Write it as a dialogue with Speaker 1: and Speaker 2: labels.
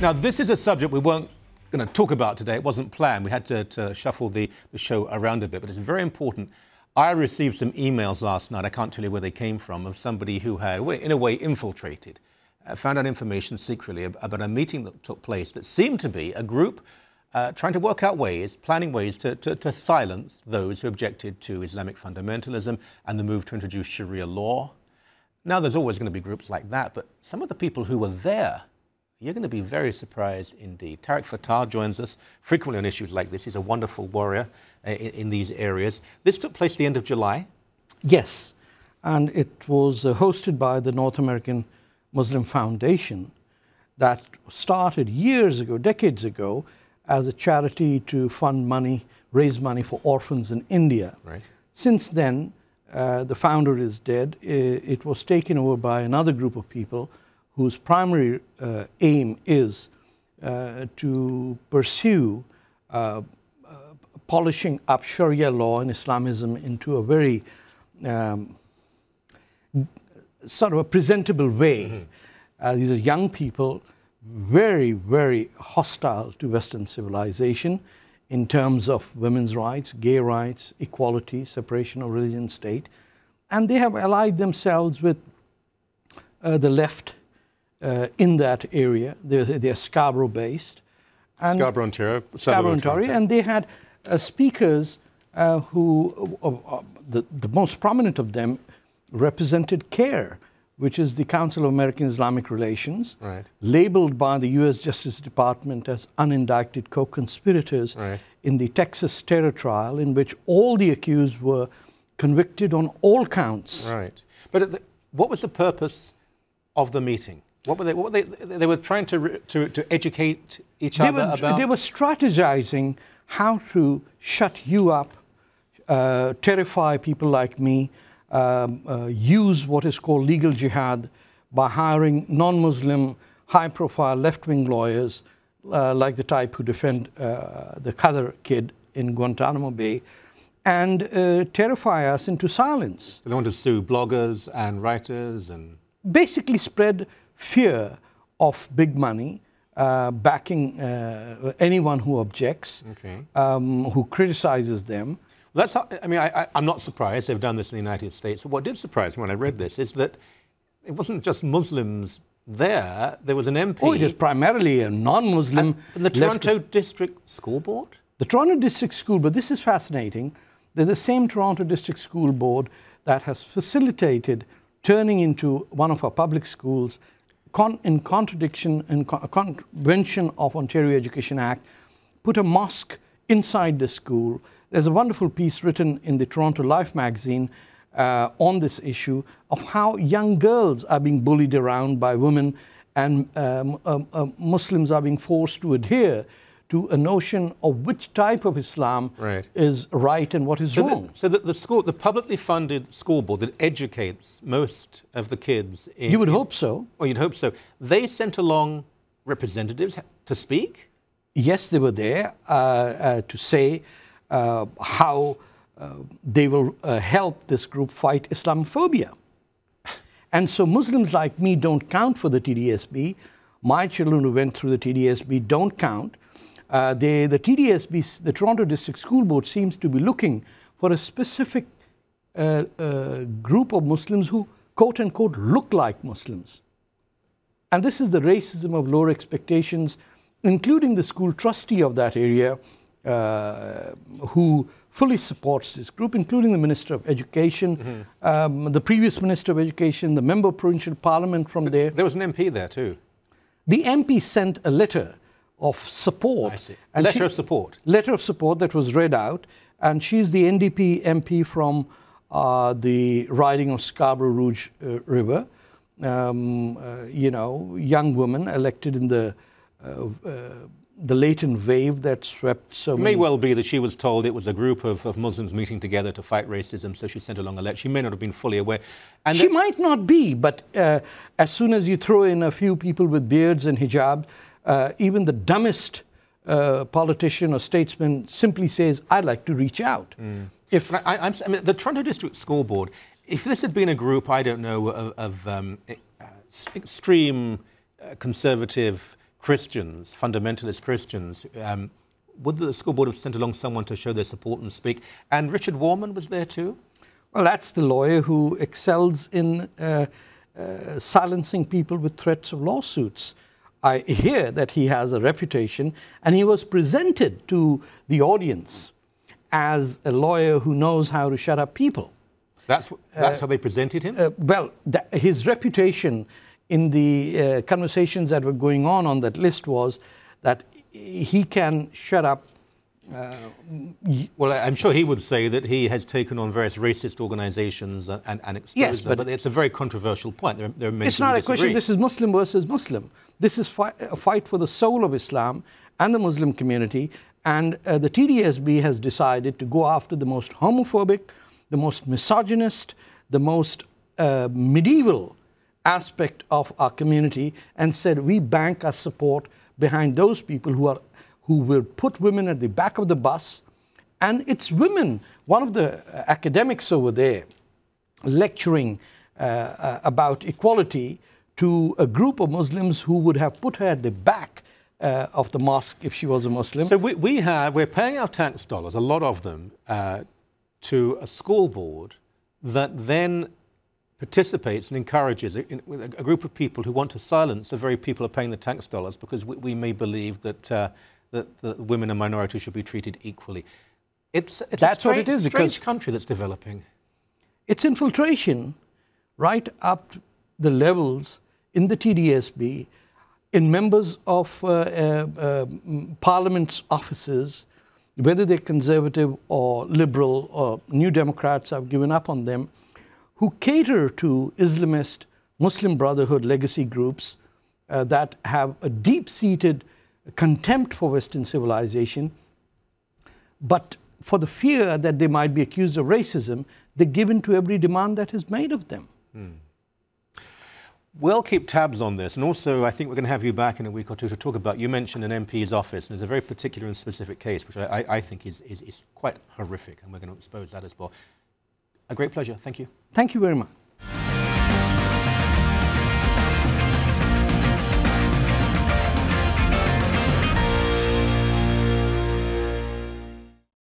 Speaker 1: Now, this is a subject we weren't going to talk about today. It wasn't planned. We had to shuffle the show around a bit, but it's very important. I received some emails last night, I can't tell you where they came from, of somebody who had, in a way, infiltrated, found out information secretly about a meeting that took place that seemed to be a group trying to work out ways, planning ways to silence those who objected to Islamic fundamentalism and the move to introduce Sharia law. Now, there's always going to be groups like that, but some of the people who were there, you're going to be very surprised indeed. Tarek Fatah joins us frequently on issues like this. He's a wonderful warrior in these areas. This took place at the end of July?
Speaker 2: Yes, and it was hosted by the North American Muslim Foundation that started years ago, decades ago, as a charity to fund money, raise money for orphans in India.
Speaker 1: Right.
Speaker 2: Since then, the founder is dead. It was taken over by another group of people whose primary aim is to pursue polishing up Sharia law and Islamism into a very sort of a presentable way. Mm-hmm. These are young people, very, very hostile to Western civilization in terms of women's rights, gay rights, equality, separation of religion and state. And they have allied themselves with the left in that area. They're Scarborough-based.
Speaker 1: Scarborough, Ontario.
Speaker 2: Scarborough, Ontario. And they had speakers who, the most prominent of them, represented CARE, which is the Council of American Islamic Relations,
Speaker 1: right,
Speaker 2: labeled by the U.S. Justice Department as unindicted co-conspirators
Speaker 1: right,
Speaker 2: in the Texas terror trial, in which all the accused were convicted on all counts.
Speaker 1: Right. But what was the purpose of the meeting? What were they? They were trying to educate each other about.
Speaker 2: They were strategizing how to shut you up, terrify people like me, use what is called legal jihad by hiring non-Muslim, high-profile left-wing lawyers like the type who defend the Qadr kid in Guantanamo Bay, and terrify us into silence.
Speaker 1: They want to sue bloggers and writers and
Speaker 2: basically spread fear of big money, backing anyone who objects,
Speaker 1: okay,
Speaker 2: who criticizes them.
Speaker 1: Well, that's how, I mean, I'm not surprised they've done this in the United States. But what did surprise me when I read this is that it wasn't just Muslims there. There was an MP.
Speaker 2: Oh, it is primarily a non-Muslim.
Speaker 1: And the Toronto District School Board?
Speaker 2: The Toronto District School Board, this is fascinating. They're the same Toronto District School Board that has facilitated turning into one of our public schools in contradiction and contravention of Ontario Education Act, put a mosque inside the school. There's a wonderful piece written in the Toronto Life magazine on this issue of how young girls are being bullied around by women, and Muslims are being forced to adhere to a notion of which type of Islam
Speaker 1: right,
Speaker 2: is right and what is wrong.
Speaker 1: So that the publicly funded school board that educates most of the kids in...
Speaker 2: You would hope so.
Speaker 1: Well, you'd hope so. They sent along representatives to speak?
Speaker 2: Yes, they were there to say how they will help this group fight Islamophobia. And so Muslims like me don't count for the TDSB. My children who went through the TDSB don't count. The TDSB, the Toronto District School Board, seems to be looking for a specific group of Muslims who, quote unquote, look like Muslims. And this is the racism of lower expectations, including the school trustee of that area, who fully supports this group, including the Minister of Education, mm-hmm, the previous Minister of Education, the Member of Provincial Parliament from there.
Speaker 1: There was an MP there too.
Speaker 2: The MP sent a letter of support.
Speaker 1: I see. A letter of support.
Speaker 2: Letter of support that was read out, and she's the NDP MP from the riding of Scarborough Rouge River. You know, young woman elected in the latent wave that swept so many.
Speaker 1: It may well be that she was told it was a group of Muslims meeting together to fight racism, so she sent along a letter. She may not have been fully aware. And
Speaker 2: she might not be, but as soon as you throw in a few people with beards and hijab, even the dumbest politician or statesman simply says, I'd like to reach out. Mm.
Speaker 1: I mean, the Toronto District School Board, if this had been a group, I don't know, of extreme conservative Christians, fundamentalist Christians, would the school board have sent along someone to show their support and speak? And Richard Warman was there too?
Speaker 2: Well, that's the lawyer who excels in silencing people with threats of lawsuits. I hear that he has a reputation, and he was presented to the audience as a lawyer who knows how to shut up people.
Speaker 1: That's how they presented him?
Speaker 2: Well, his reputation in the conversations that were going on that list was that he can shut up.
Speaker 1: Well, I'm sure he would say that he has taken on various racist organizations and exposed
Speaker 2: yes,
Speaker 1: them, but it's a very controversial point. There are many
Speaker 2: it's not a question. This is Muslim versus Muslim. This is a fight for the soul of Islam and the Muslim community. And the TDSB has decided to go after the most homophobic, the most misogynist, the most medieval aspect of our community, and said we bank our support behind those people who will put women at the back of the bus. And it's women, one of the academics over there, lecturing about equality to a group of Muslims who would have put her at the back of the mosque if she was a Muslim.
Speaker 1: So we're paying our tax dollars, a lot of them, to a school board that then participates and encourages a group of people who want to silence the very people who are paying the tax dollars because we may believe that women and minorities should be treated equally. It's a strange country that's developing.
Speaker 2: It's infiltration right up the levels in the TDSB, in members of Parliament's offices, whether they're conservative or liberal or New Democrats, I've given up on them, who cater to Islamist Muslim Brotherhood legacy groups that have a deep-seated contempt for Western civilization, but for the fear that they might be accused of racism, they give in to every demand that is made of them.
Speaker 1: We'll keep tabs on this, and also I think we're going to have you back in a week or two to talk about, you mentioned an MP's office, and there's a very particular and specific case, which I think is quite horrific, and we're going to expose that as well. A great pleasure. Thank you.
Speaker 2: Thank you very much.